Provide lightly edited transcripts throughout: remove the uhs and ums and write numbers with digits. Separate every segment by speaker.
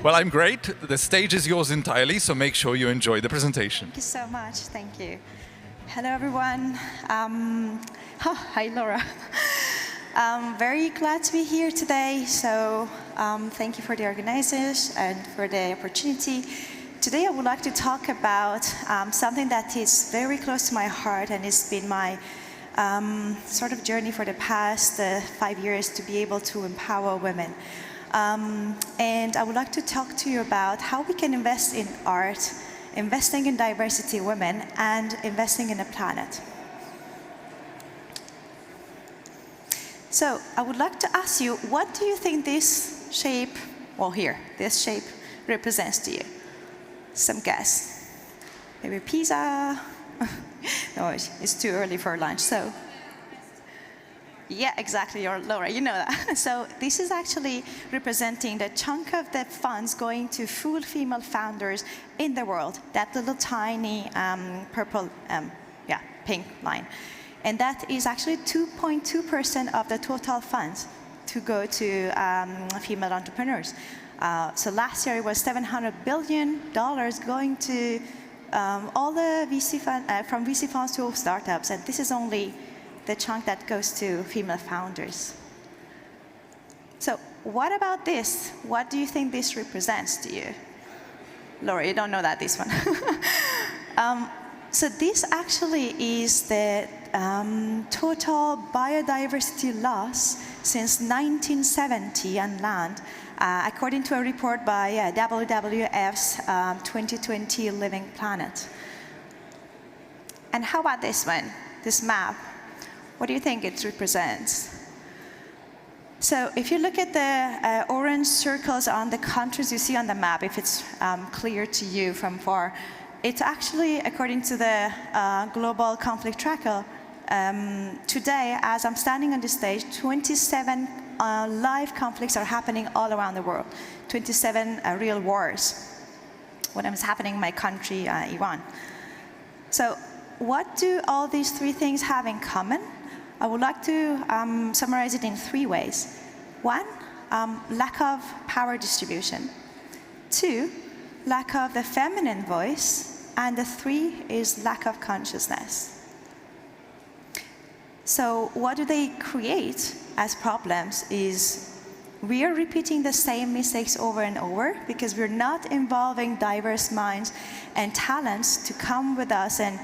Speaker 1: Well, I'm great. The stage is yours entirely, so make sure you enjoy the presentation.
Speaker 2: Thank you so much. Thank you. Hello, everyone. Hi, Laura. I'm very glad to be here today. So thank you for the organizers and for the opportunity. Today, I would like to talk about something that is very close to my heart, and it's been my sort of journey for the past 5 years to be able to empower women. And I would like to talk to you about how we can invest in art, investing in diversity women, and investing in the planet. So I would like to ask you, what do you think this shape, well here, this shape represents to you? Some guess. Maybe pizza? No, it's too early for lunch, so. Yeah, exactly, Laura, you know that. So this is actually representing the chunk of the funds going to full female founders in the world, that little tiny purple, pink line. And that is actually 2.2% of the total funds to go to female entrepreneurs. So last year it was $700 billion going to all the VC from VC funds to startups, and this is only the chunk that goes to female founders. So what about this? What do you think this represents to you? Laura, you don't know that, this one. So this actually is the total biodiversity loss since 1970 on land, according to a report by WWF's 2020 Living Planet. And how about this one, this map? What do you think it represents? So if you look at the orange circles on the countries you see on the map, if it's clear to you from far, it's actually, according to the Global Conflict Tracker, today, as I'm standing on this stage, 27 live conflicts are happening all around the world, 27 real wars. What is happening in my country, Iran. So what do all these three things have in common? I would like to summarize it in 3 ways. 1, lack of power distribution. 2, lack of the feminine voice. And the 3 is lack of consciousness. So what do they create as problems is we are repeating the same mistakes over and over because we're not involving diverse minds and talents to come with us and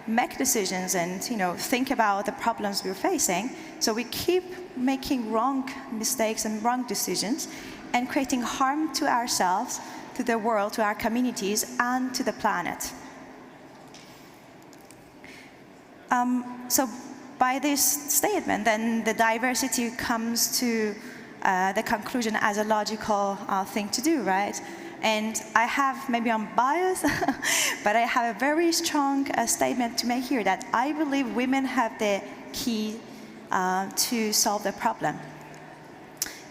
Speaker 2: make decisions and think about the problems we're facing. So we keep making wrong mistakes and wrong decisions and creating harm to ourselves, to the world, to our communities, and to the planet. So by this statement, then the diversity comes to the conclusion as a logical thing to do, right? And I have, maybe I'm biased, but I have a very strong statement to make here that I believe women have the key to solve the problem.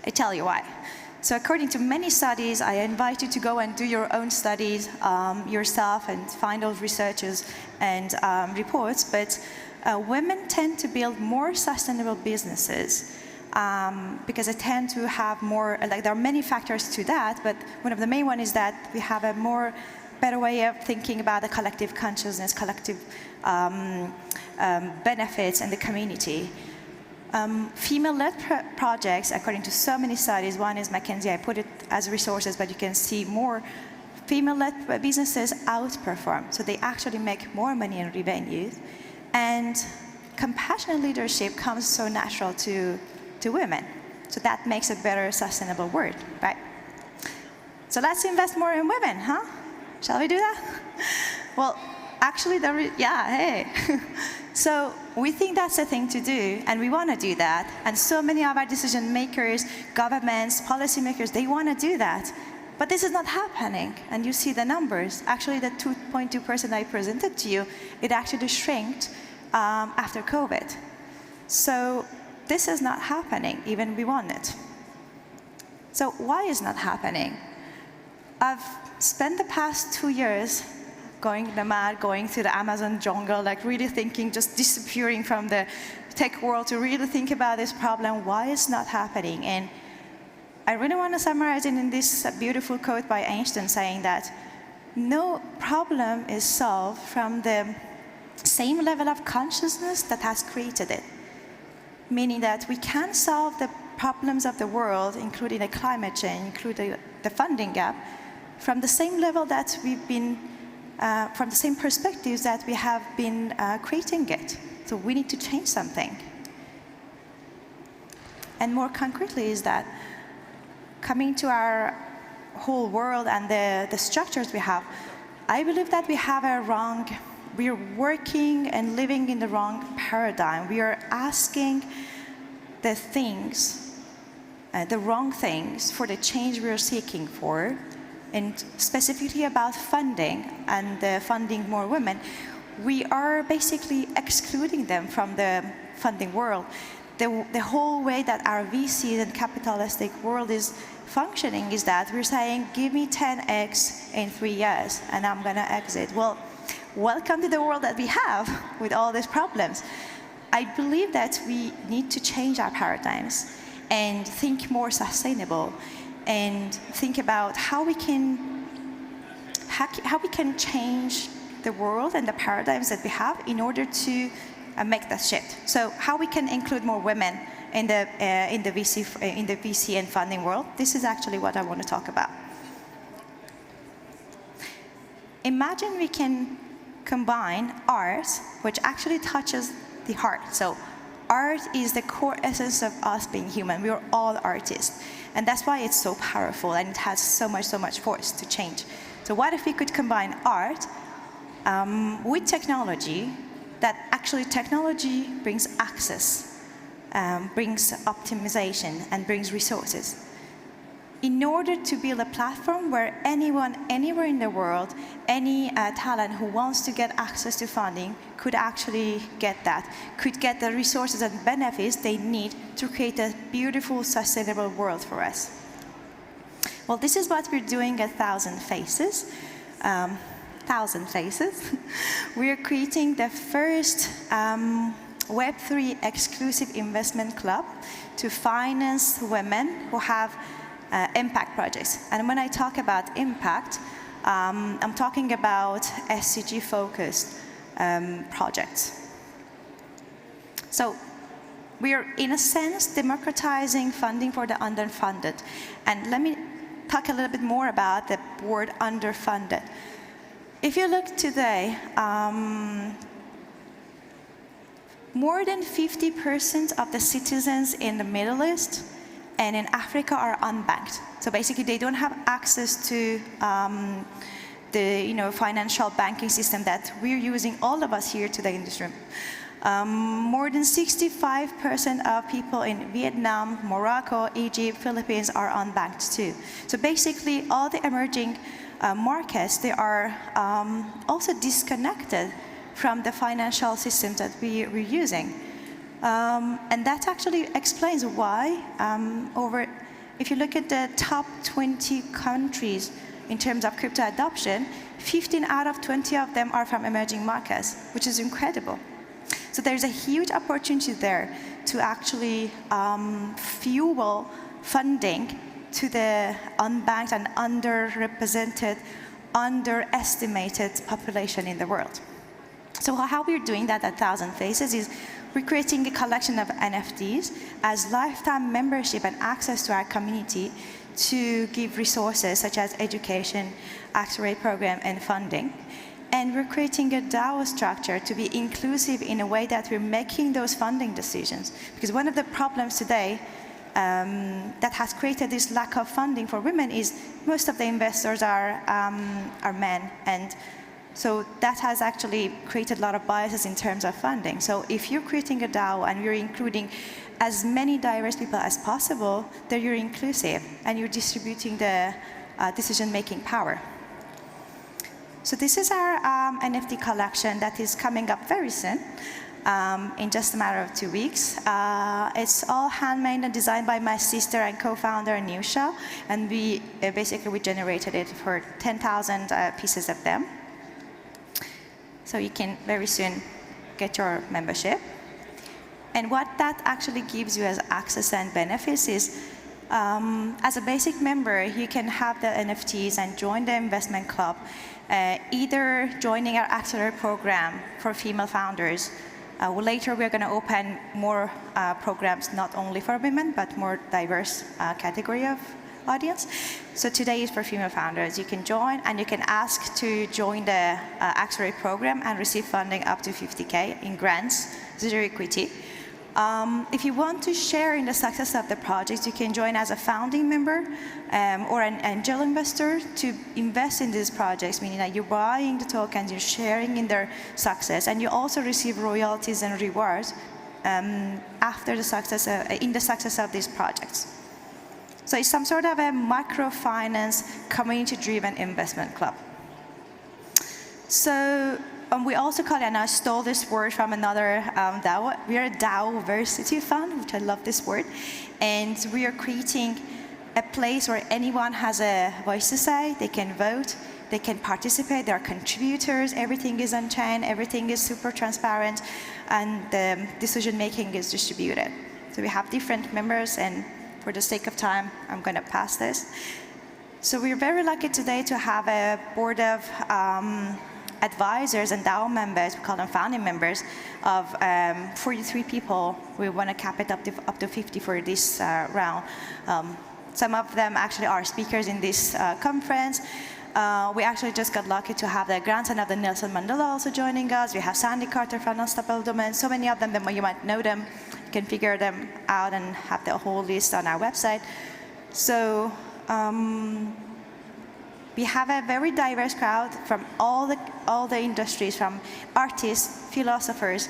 Speaker 2: I tell you why. So according to many studies, I invite you to go and do your own studies yourself and find those researches and reports, but women tend to build more sustainable businesses because they tend to have more, like there are many factors to that, but one of the main one is that we have a better way of thinking about the collective consciousness, collective benefits in the community. Female-led projects, according to so many studies, one is McKinsey, I put it as resources, but you can see more female-led businesses outperform. So they actually make more money in revenue. And compassionate leadership comes so natural to women. So that makes a better sustainable world, right? So let's invest more in women, huh? Shall we do that? Well, actually, hey. So we think that's the thing to do, and we want to do that. And so many of our decision makers, governments, policymakers, they want to do that. But this is not happening, and you see the numbers. Actually, the 2.2% I presented to you, it actually shrinked after COVID. So this is not happening, even we want it. So why is not happening? I've spent the past 2 years going nomad, going through the Amazon jungle, like really thinking, just disappearing from the tech world to really think about this problem, why it's not happening. And I really want to summarize it in this beautiful quote by Einstein saying that no problem is solved from the same level of consciousness that has created it. Meaning that we can solve the problems of the world, including the climate change, including the funding gap, from the same level that we've been, from the same perspectives that we have been creating it. So we need to change something. And more concretely is that coming to our whole world and the structures we have, I believe that we have we are working and living in the wrong paradigm. We are asking the things, the wrong things for the change we are seeking for, and specifically about funding and funding more women. We are basically excluding them from the funding world. The whole way that our VC and capitalistic world is functioning is that we're saying, give me 10x in 3 years and I'm going to exit. Well, welcome to the world that we have with all these problems. I believe that we need to change our paradigms and think more sustainable and think about how we can change the world and the paradigms that we have in order to make that shift. So how we can include more women in the VC and funding world. This is actually what I want to talk about. Imagine we can combine art, which actually touches the heart. So art is the core essence of us being human. We are all artists. And that's why it's so powerful and it has so much force to change. So what if we could combine art with technology, that actually technology brings access, brings optimization, and brings resources, in order to build a platform where anyone, anywhere in the world, any talent who wants to get access to funding could actually get that, could get the resources and benefits they need to create a beautiful, sustainable world for us. Well, this is what we're doing at 1,000 Faces. 1,000 Faces. We are creating the first Web3 exclusive investment club to finance women who have impact projects. And when I talk about impact, I'm talking about SDG-focused projects. So we are, in a sense, democratizing funding for the underfunded. And let me talk a little bit more about the word underfunded. If you look today, more than 50% of the citizens in the Middle East and in Africa are unbanked. So basically, they don't have access to the financial banking system that we're using, all of us here today in this room. More than 65% of people in Vietnam, Morocco, Egypt, Philippines are unbanked too. So basically, all the emerging markets, they are also disconnected from the financial systems that we're using. And that actually explains why, if you look at the top 20 countries in terms of crypto adoption, 15 out of 20 of them are from emerging markets, which is incredible. So there's a huge opportunity there to actually fuel funding to the unbanked and underrepresented, underestimated population in the world. So how we're doing that at 1,000 Faces is we're creating a collection of NFTs as lifetime membership and access to our community to give resources such as education, accelerate program, and funding. And we're creating a DAO structure to be inclusive in a way that we're making those funding decisions. Because one of the problems today that has created this lack of funding for women is most of the investors are men. And so that has actually created a lot of biases in terms of funding. So if you're creating a DAO and you're including as many diverse people as possible, then you're inclusive and you're distributing the decision-making power. So this is our NFT collection that is coming up very soon, in just a matter of 2 weeks. It's all handmade and designed by my sister and co-founder, Nusha, and we generated it for 10,000 pieces of them. So you can very soon get your membership. And what that actually gives you as access and benefits is As a basic member, you can have the NFTs and join the investment club, either joining our accelerator program for female founders. Later, we're going to open more programs, not only for women, but more diverse category of audience. So today is for female founders. You can join, and you can ask to join the accelerator program and receive funding up to 50K in grants, zero equity. If you want to share in the success of the project, you can join as a founding member or an angel investor to invest in these projects, meaning that you're buying the tokens, you're sharing in their success, and you also receive royalties and rewards after the success, in the success of these projects. So it's some sort of a microfinance, community-driven investment club. So we also call it, and I stole this word from another DAO. We are a DAOversity fund, which I love this word. And we are creating a place where anyone has a voice to say. They can vote, they can participate, there are contributors, everything is on-chain, everything is super transparent, and the decision-making is distributed. So we have different members, and for the sake of time, I'm going to pass this. So we're very lucky today to have a board of advisors and DAO members, we call them founding members, of 43 people. We want to cap it up to 50 for this round. Some of them actually are speakers in this conference. We actually just got lucky to have the grandson of the Nelson Mandela also joining us. We have Sandy Carter from Unstoppable Domain. So many of them that you might know them. You can figure them out and have the whole list on our website. So we have a very diverse crowd from all the industries, from artists, philosophers,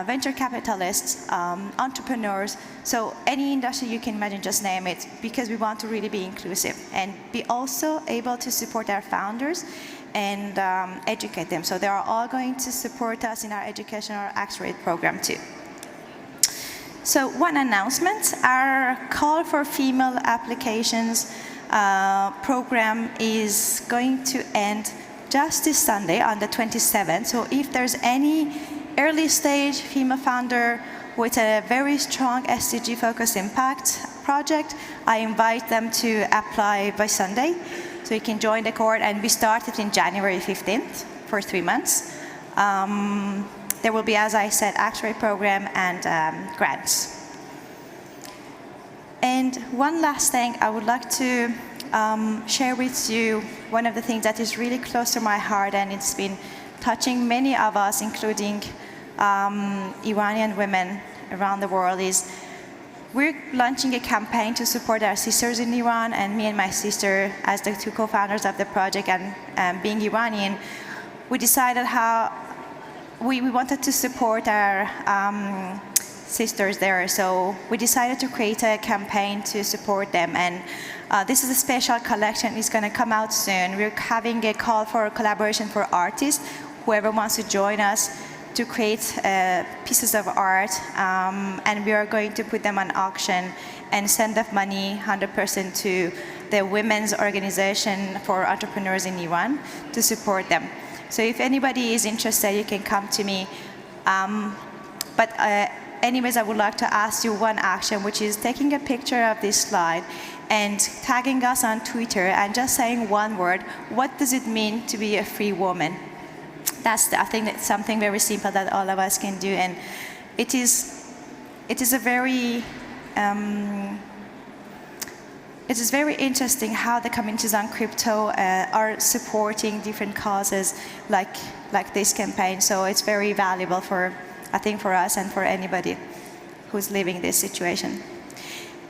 Speaker 2: venture capitalists, entrepreneurs. So any industry you can imagine, just name it, because we want to really be inclusive and be also able to support our founders and educate them. So they are all going to support us in our educational accelerate program too. So one announcement, our call for female applications program is going to end just this Sunday on the 27th. So if there's any early stage female founder with a very strong SDG focused impact project, I invite them to apply by Sunday. So you can join the cohort, and we started in January 15th for 3 months. There will be, as I said, accelerate program and grants. And one last thing, I would like to share with you one of the things that is really close to my heart, and it's been touching many of us, including Iranian women around the world, is we're launching a campaign to support our sisters in Iran, and me and my sister, as the two co-founders of the project and being Iranian, we decided how we wanted to support our sisters there. So we decided to create a campaign to support them. And this is a special collection. It's going to come out soon. We're having a call for collaboration for artists, whoever wants to join us to create pieces of art. And we are going to put them on auction and send the money 100% to the women's organization for entrepreneurs in Iran to support them. So if anybody is interested, you can come to me. Anyways, I would like to ask you one action, which is taking a picture of this slide and tagging us on Twitter and just saying one word. What does it mean to be a free woman? I think that's something very simple that all of us can do, and it is a very it is very interesting how the communities on crypto are supporting different causes like this campaign. So it's very valuable for, I think, for us and for anybody who's living this situation.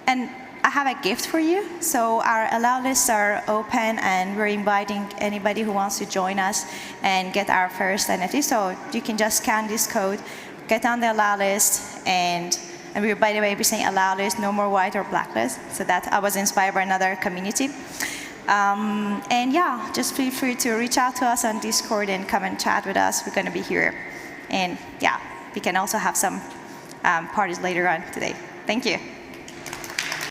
Speaker 2: And I have a gift for you. So our allow lists are open, and we're inviting anybody who wants to join us and get our first NFT. So you can just scan this code, get on the allow list, and we're, by the way, we're saying allow list, no more white or black list. So that I was inspired by another community. And yeah, just feel free to reach out to us on Discord and come and chat with us. We're going to be here. And yeah, we can also have some parties later on today. Thank you.